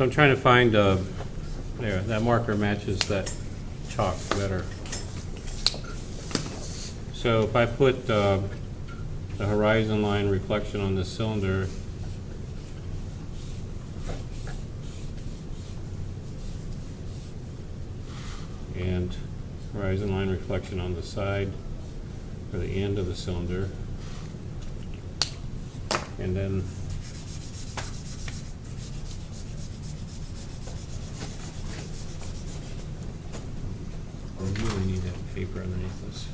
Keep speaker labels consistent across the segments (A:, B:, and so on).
A: So I'm trying to find, there, that marker matches that chalk better. So if I put the horizon line reflection on this cylinder, and horizon line reflection on the side or the end of the cylinder, and then I really need that paper underneath this.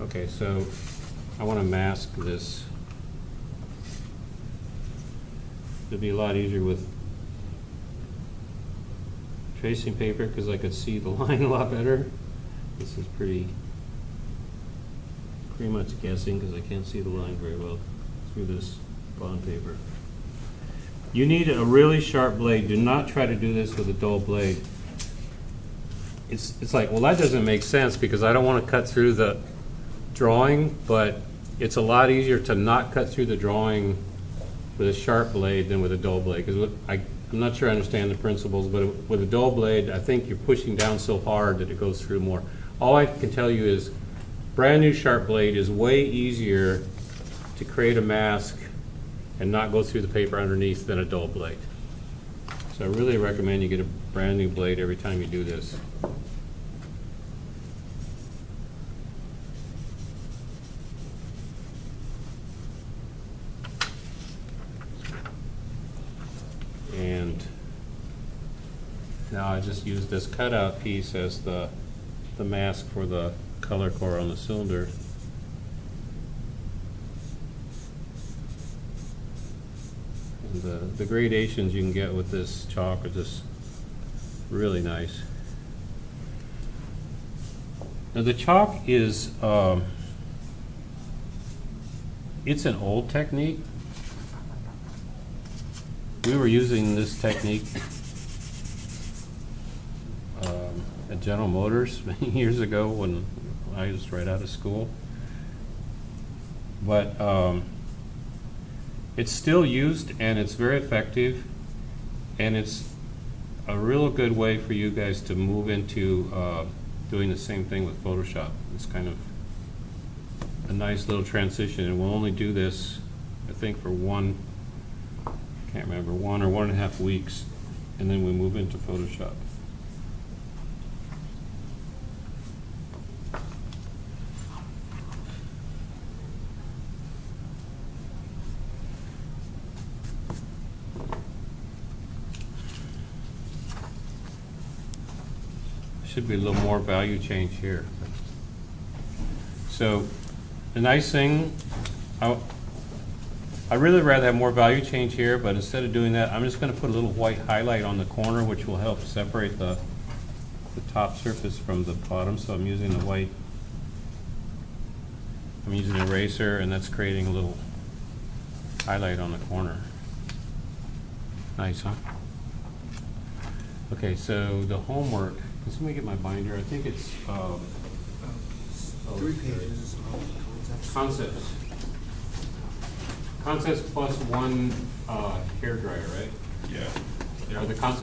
A: Okay, so I want to mask this. It'd be a lot easier with tracing paper because I could see the line a lot better. This is pretty much guessing because I can't see the line very well through this bond paper. You need a really sharp blade. Do not try to do this with a dull blade. It's like, well, that doesn't make sense because I don't want to cut through the drawing, but it's a lot easier to not cut through the drawing with a sharp blade than with a dull blade, because I'm not sure I understand the principles, but with a dull blade, I think you're pushing down so hard that it goes through more. All I can tell you is brand new sharp blade is way easier to create a mask and not go through the paper underneath than a dull blade. So I really recommend you get a brand new blade every time you do this. And now I just use this cutout piece as the mask for the color core on the cylinder. And the gradations you can get with this chalk are just really nice. Now the chalk is, it's an old technique. We were using this technique at General Motors many years ago when I was right out of school. But it's still used and it's very effective, and it's a real good way for you guys to move into doing the same thing with Photoshop. It's kind of a nice little transition, and we'll only do this, I think, for can't remember, 1 or 1.5 weeks, and then we move into Photoshop. Should be a little more value change here. So the nice thing, I'd really rather have more value change here, but instead of doing that, I'm just going to put a little white highlight on the corner, which will help separate the top surface from the bottom. So I'm using the white, I'm using an eraser, and that's creating a little highlight on the corner. Nice, huh? Okay, so the homework, let me get my binder. I think it's
B: 3 pages.
A: Concepts. Concepts plus 1 hair dryer, right?
C: Yeah.
A: Are the concepts